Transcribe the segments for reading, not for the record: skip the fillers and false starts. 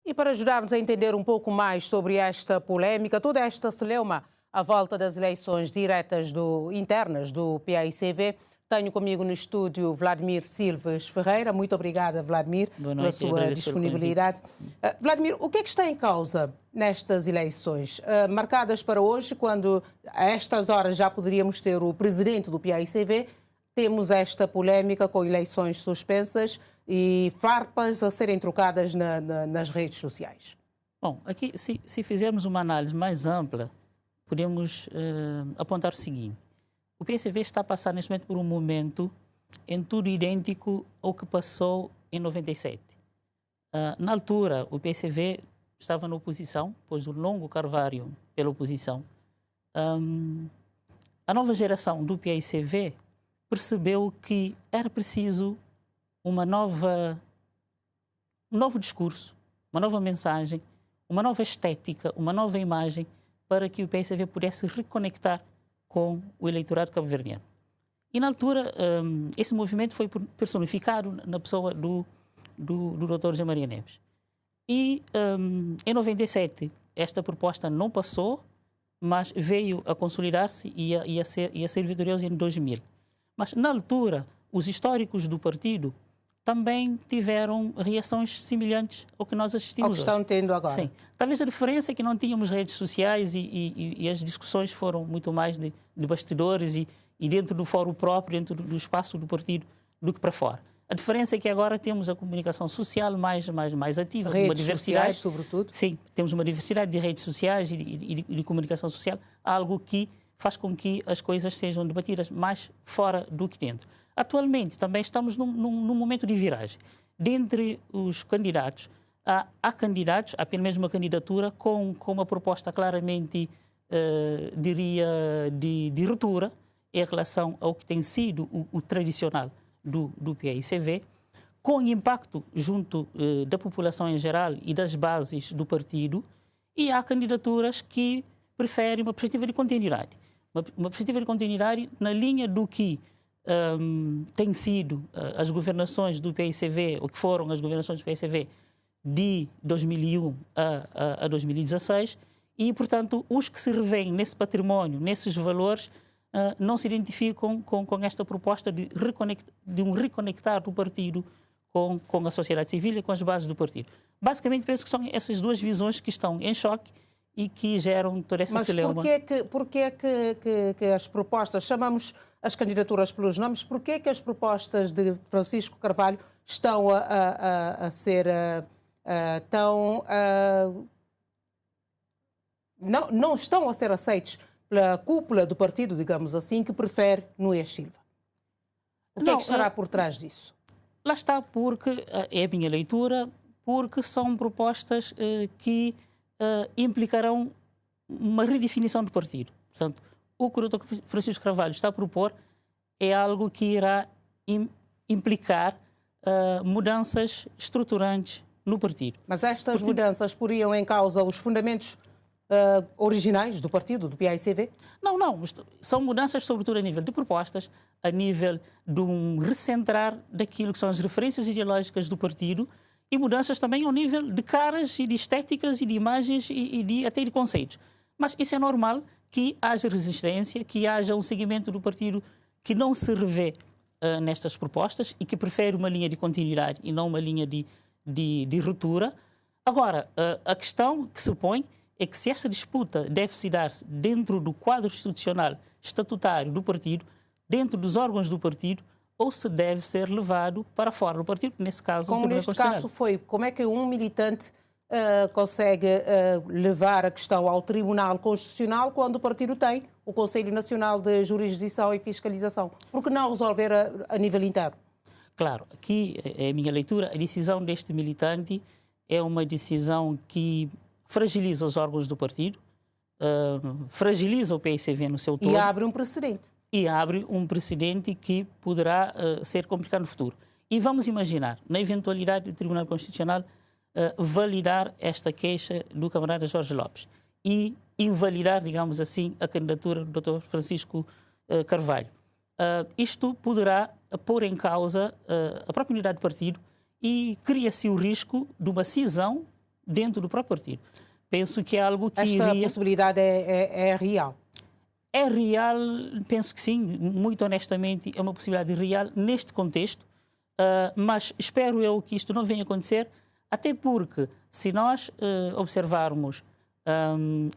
E para ajudar-nos a entender um pouco mais sobre esta polémica, toda esta celeuma à volta das eleições diretas internas do PAICV, tenho comigo no estúdio Vladimir Silves Ferreira. Muito obrigada, Vladimir, pela sua disponibilidade. Vladimir, o que é que está em causa nestas eleições? Marcadas para hoje, quando a estas horas já poderíamos ter o presidente do PAICV, temos esta polémica com eleições suspensas e farpas a serem trocadas nas redes sociais. Bom, aqui, se fizermos uma análise mais ampla, podemos apontar o seguinte. O PAICV está a passar neste momento por um momento em tudo idêntico ao que passou em 97. Na altura, o PAICV estava na oposição, depois do longo carvalho pela oposição. A nova geração do PAICV percebeu que era preciso um novo discurso, uma nova mensagem, uma nova estética, uma nova imagem para que o PAICV pudesse reconectar com o eleitorado cabo-verdiano. E, na altura, esse movimento foi personificado na pessoa do Dr. José Maria Neves. E, em 97, esta proposta não passou, mas veio a consolidar-se e a ser vitoriosa em 2000. Mas, na altura, os históricos do partido também tiveram reações semelhantes ao que nós assistimos hoje. Ao que estão tendo agora. Sim. Talvez a diferença é que não tínhamos redes sociais e as discussões foram muito mais de bastidores e dentro do fórum próprio, dentro do espaço do partido, do que para fora. A diferença é que agora temos a comunicação social mais ativa. Redes uma diversidade, sociais, sobretudo. Sim, temos uma diversidade de redes sociais e de comunicação social, algo que faz com que as coisas sejam debatidas mais fora do que dentro. Atualmente, também estamos num momento de viragem. Dentre os candidatos, há candidatos, há apenas mesmo uma candidatura com uma proposta claramente, diria, de ruptura em relação ao que tem sido o tradicional do PAICV, com impacto junto da população em geral e das bases do partido, e há candidaturas que preferem uma perspectiva de continuidade. Uma perspectiva de continuidade na linha do que têm sido as governações do PAICV, ou que foram as governações do PAICV de 2001 a 2016, e, portanto, os que se revêem nesse património, nesses valores, não se identificam com esta proposta de um reconectar do partido com a sociedade civil e com as bases do partido. Basicamente, penso que são essas duas visões que estão em choque e que geram toda essa celeuma. Mas porquê é que as propostas, chamamos as candidaturas pelos nomes, porquê é que as propostas de Francisco Carvalho estão a ser não estão a ser aceitos pela cúpula do partido, digamos assim, que prefere Nunes Silva? O que é que estará por trás disso? Lá está, porque é a minha leitura, porque são propostas que implicarão uma redefinição do partido. Portanto, o que o Dr. Francisco Carvalho está a propor é algo que irá implicar mudanças estruturantes no partido. Mas estas mudanças poriam em causa os fundamentos originais do partido, do PAICV? Não. São mudanças, sobretudo, a nível de propostas, a nível de um recentrar daquilo que são as referências ideológicas do partido e mudanças também ao nível de caras e de estéticas e de imagens e até de conceitos. Mas isso é normal que haja resistência, que haja um segmento do partido que não se revê nestas propostas e que prefere uma linha de continuidade e não uma linha de ruptura. Agora, a questão que se põe é que se essa disputa deve-se dar-se dentro do quadro institucional estatutário do partido, dentro dos órgãos do partido, ou se deve ser levado para fora do partido, nesse caso... Como neste caso foi, como é que um militante consegue levar a questão ao Tribunal Constitucional quando o partido tem o Conselho Nacional de Jurisdição e Fiscalização? Por que não resolver a nível interno? Claro, aqui é a minha leitura, a decisão deste militante é uma decisão que fragiliza os órgãos do partido, fragiliza o PAICV no seu todo. E abre um precedente. E abre um precedente que poderá ser complicado no futuro. E vamos imaginar, na eventualidade do Tribunal Constitucional validar esta queixa do camarada Jorge Lopes e invalidar, digamos assim, a candidatura do Dr. Francisco Carvalho. Isto poderá pôr em causa a própria unidade do partido e cria-se o risco de uma cisão dentro do próprio partido. Penso que é algo que Esta possibilidade é real? É real, penso que sim, muito honestamente, é uma possibilidade real neste contexto, mas espero eu que isto não venha a acontecer, até porque, se nós observarmos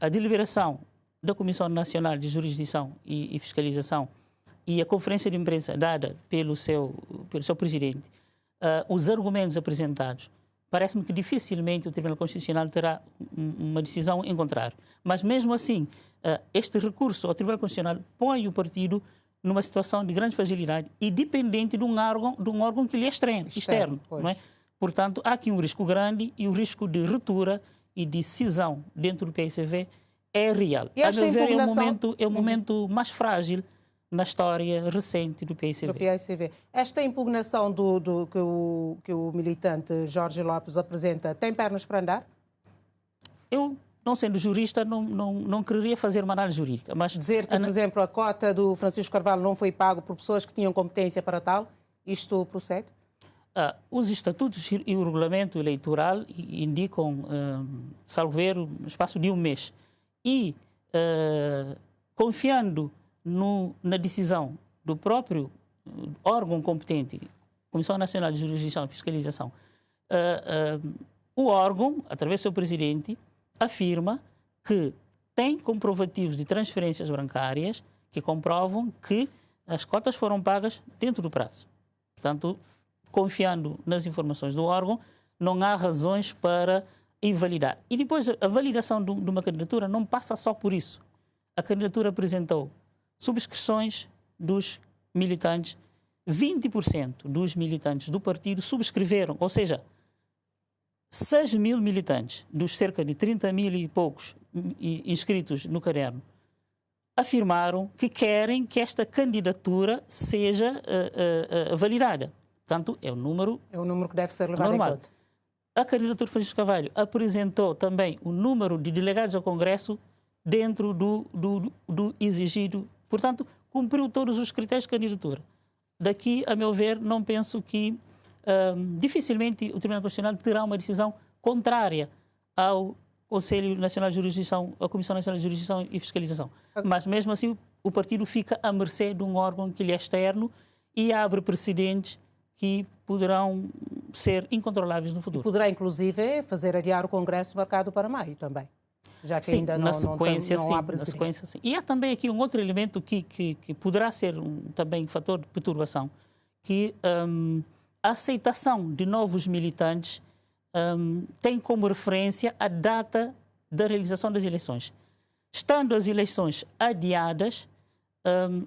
a deliberação da Comissão Nacional de Jurisdição e Fiscalização e a conferência de imprensa dada pelo seu presidente, os argumentos apresentados, parece-me que dificilmente o Tribunal Constitucional terá uma decisão em contrário. Mas, mesmo assim, este recurso ao Tribunal Constitucional põe o partido numa situação de grande fragilidade e dependente de um órgão que lhe é externo. Não é? Portanto, há aqui um risco grande e o risco de ruptura e de cisão dentro do PAICV é real. A meu ver, é o momento mais frágil na história recente do PAICV. Esta impugnação que o militante Jorge Lopes apresenta tem pernas para andar? Eu, não sendo jurista, não quereria fazer uma análise jurídica. Mas dizer que, por exemplo, a cota do Francisco Carvalho não foi pago por pessoas que tinham competência para tal, isto procede? Os estatutos e o regulamento eleitoral indicam, salvo erro, no espaço de um mês. E, confiando na decisão do próprio órgão competente, Comissão Nacional de Jurisdição e Fiscalização, o órgão, através do seu presidente, afirma que tem comprovativos de transferências bancárias que comprovam que as cotas foram pagas dentro do prazo. Portanto, confiando nas informações do órgão, não há razões para invalidar. E depois, a validação de uma candidatura não passa só por isso. A candidatura apresentou subscrições dos militantes, 20% dos militantes do partido subscreveram, ou seja, 6 mil militantes dos cerca de 30 mil e poucos inscritos no caderno afirmaram que querem que esta candidatura seja validada. Portanto, é um número que deve ser levado normal. em conta. A candidatura de Francisco Carvalho apresentou também o número de delegados ao Congresso dentro do exigido. Portanto, cumpriu todos os critérios de candidatura. Daqui, a meu ver, não penso que dificilmente o Tribunal Constitucional terá uma decisão contrária ao Conselho Nacional de Jurisdição, à Comissão Nacional de Jurisdição e Fiscalização. Mas, mesmo assim, o partido fica à mercê de um órgão que lhe é externo e abre precedentes que poderão ser incontroláveis no futuro. E poderá, inclusive, fazer adiar o Congresso marcado para maio também, já que sim, ainda não há presidente. Na sequência, sim. E há também aqui um outro elemento que poderá ser também um fator de perturbação, que a aceitação de novos militantes tem como referência a data da realização das eleições. Estando as eleições adiadas,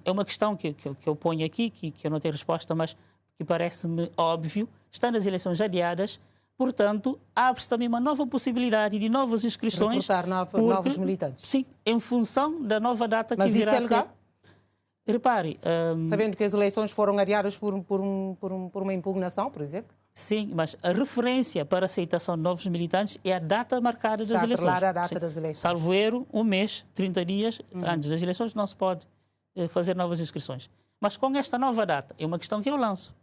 é uma questão que eu ponho aqui, que eu não tenho resposta, mas que parece-me óbvio, estando as eleições adiadas, portanto, abre-se também uma nova possibilidade de novas inscrições. Recrutar novos militantes. Sim, em função da nova data que virá a ser. Mas isso é legal? Repare... sabendo que as eleições foram adiadas por uma impugnação, por exemplo? Sim, mas a referência para a aceitação de novos militantes é a data marcada das eleições. A data das eleições. Salvo erro, um mês, 30 dias antes das eleições, não se pode fazer novas inscrições. Mas com esta nova data, é uma questão que eu lanço.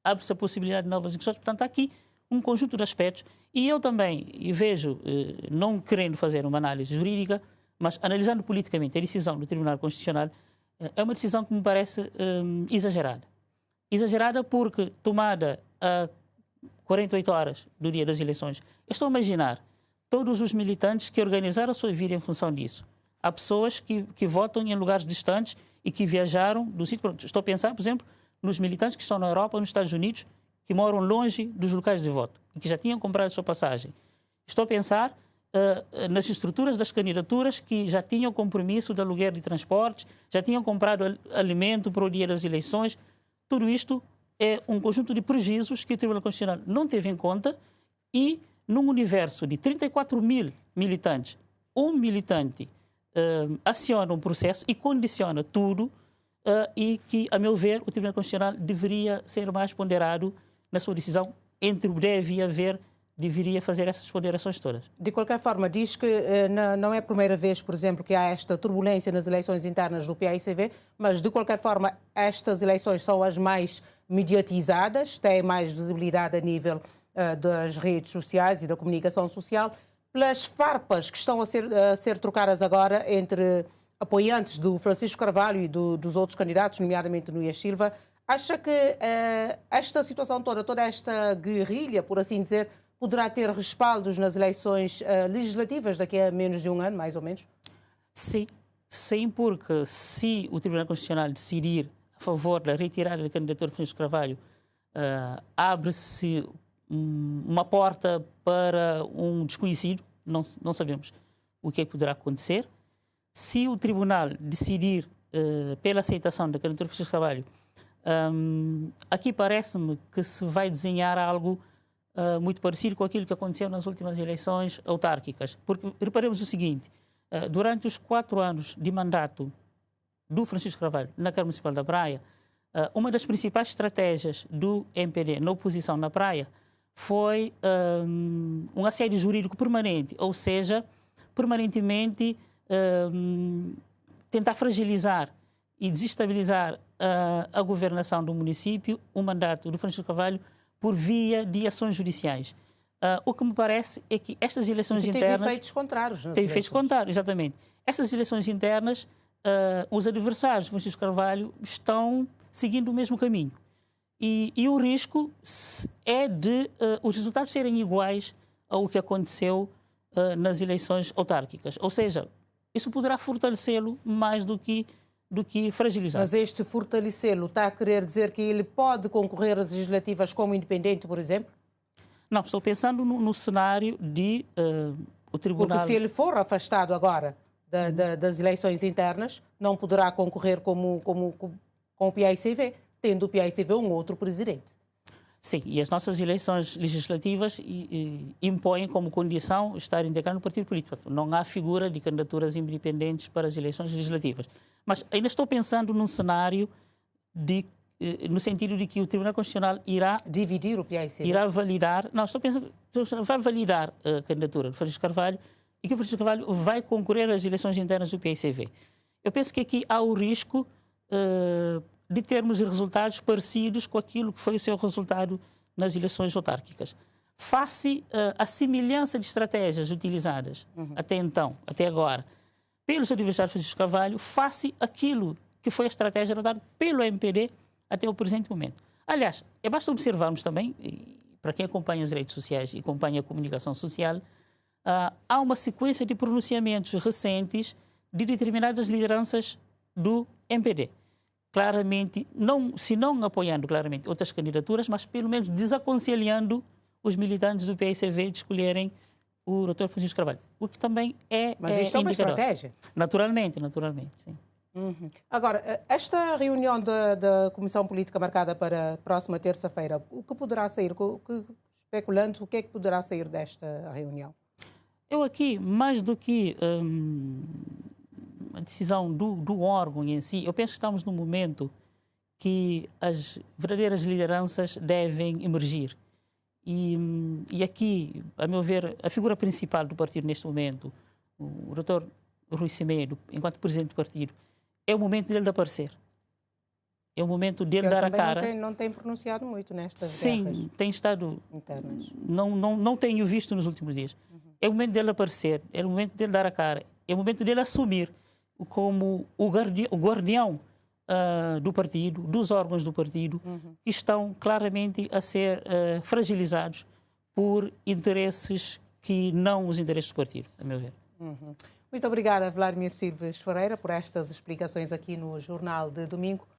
Abre-se a possibilidade de novas inscrições. Portanto, há aqui um conjunto de aspectos. E eu também vejo, não querendo fazer uma análise jurídica, mas analisando politicamente a decisão do Tribunal Constitucional, é uma decisão que me parece exagerada. Exagerada porque, tomada a 48 horas do dia das eleições, eu estou a imaginar todos os militantes que organizaram a sua vida em função disso. Há pessoas que votam em lugares distantes e que viajaram do sítio. Estou a pensar, por exemplo, nos militantes que estão na Europa, nos Estados Unidos, que moram longe dos locais de voto e que já tinham comprado a sua passagem. Estou a pensar nas estruturas das candidaturas que já tinham compromisso de aluguer de transportes, já tinham comprado alimento para o dia das eleições. Tudo isto é um conjunto de prejuízos que o Tribunal Constitucional não teve em conta e, num universo de 34 mil militantes, um militante aciona um processo e condiciona tudo e que, a meu ver, o Tribunal Constitucional deveria ser mais ponderado na sua decisão entre o deve e haver, deveria fazer essas ponderações todas. De qualquer forma, diz que não é a primeira vez, por exemplo, que há esta turbulência nas eleições internas do PAICV, mas, de qualquer forma, estas eleições são as mais mediatizadas, têm mais visibilidade a nível das redes sociais e da comunicação social, pelas farpas que estão a ser trocadas agora entre apoiantes do Francisco Carvalho e dos outros candidatos, nomeadamente no Núñez Silva. Acha que esta situação toda esta guerrilha, por assim dizer, poderá ter respaldos nas eleições legislativas daqui a menos de um ano, mais ou menos? Sim, porque se o Tribunal Constitucional decidir a favor da retirada da candidatura de Francisco Carvalho, abre-se uma porta para um desconhecido, não sabemos o que poderá acontecer. Se o Tribunal decidir pela aceitação da candidatura de Francisco Carvalho, aqui parece-me que se vai desenhar algo muito parecido com aquilo que aconteceu nas últimas eleições autárquicas. Porque reparemos o seguinte, durante os 4 anos de mandato do Francisco Carvalho na Câmara Municipal da Praia, uma das principais estratégias do MPD na oposição na Praia foi um assédio jurídico permanente, ou seja, permanentemente tentar fragilizar e desestabilizar a governação do município, o mandato do Francisco Carvalho, por via de ações judiciais. O que me parece é que estas eleições internas... Teve efeitos contrários. Teve efeitos contrários, exatamente. Estas eleições internas, os adversários de Francisco Carvalho estão seguindo o mesmo caminho. E o risco é de os resultados serem iguais ao que aconteceu nas eleições autárquicas. Ou seja, isso poderá fortalecê-lo mais do que fragilizar. Mas este fortalecê-lo está a querer dizer que ele pode concorrer às legislativas como independente, por exemplo? Não, estou pensando no cenário de o Tribunal... Porque se ele for afastado agora das eleições internas, não poderá concorrer com o PAICV, tendo o PAICV um outro presidente. Sim, e as nossas eleições legislativas impõem como condição estar integrado no partido político. Não há figura de candidaturas independentes para as eleições legislativas. Mas ainda estou pensando num cenário no sentido de que o Tribunal Constitucional irá... Dividir o PAICV? Irá validar... Não, estou pensando vai validar a candidatura de Francisco Carvalho e que o Francisco Carvalho vai concorrer às eleições internas do PAICV. Eu penso que aqui há o risco de termos resultados parecidos com aquilo que foi o seu resultado nas eleições autárquicas. Face à semelhança de estratégias utilizadas até então, até agora, pelos adversários de Francisco Carvalho, face àquilo que foi a estratégia adotada pelo MPD até o presente momento. Aliás, basta observarmos também, para quem acompanha as redes sociais e acompanha a comunicação social, há uma sequência de pronunciamentos recentes de determinadas lideranças do MPD. Claramente, se não apoiando claramente outras candidaturas, mas pelo menos desaconselhando os militantes do PAICV de escolherem o Dr. Francisco Carvalho. O que também Mas isto é uma indicador. estratégia? Naturalmente, sim. Agora, esta reunião da Comissão Política marcada para a próxima terça-feira, o que poderá sair? Especulando, o que é que poderá sair desta reunião? Eu aqui, mais do que a decisão do órgão em si, eu penso que estamos num momento que as verdadeiras lideranças devem emergir. E aqui, a meu ver, a figura principal do partido neste momento, o Dr. Rui Semedo, enquanto presidente do partido, é o momento dele de aparecer. É o momento dele dar a cara. Não tem pronunciado muito nestas guerras. Sim, tem estado internas. Não tenho visto nos últimos dias. É o momento dele aparecer, é o momento dele dar a cara, é o momento dele assumir como o guardião do partido, dos órgãos do partido, que estão claramente a ser fragilizados por interesses que não os interesses do partido, a meu ver. Muito obrigada, Vladimir Silves Ferreira, por estas explicações aqui no Jornal de Domingo.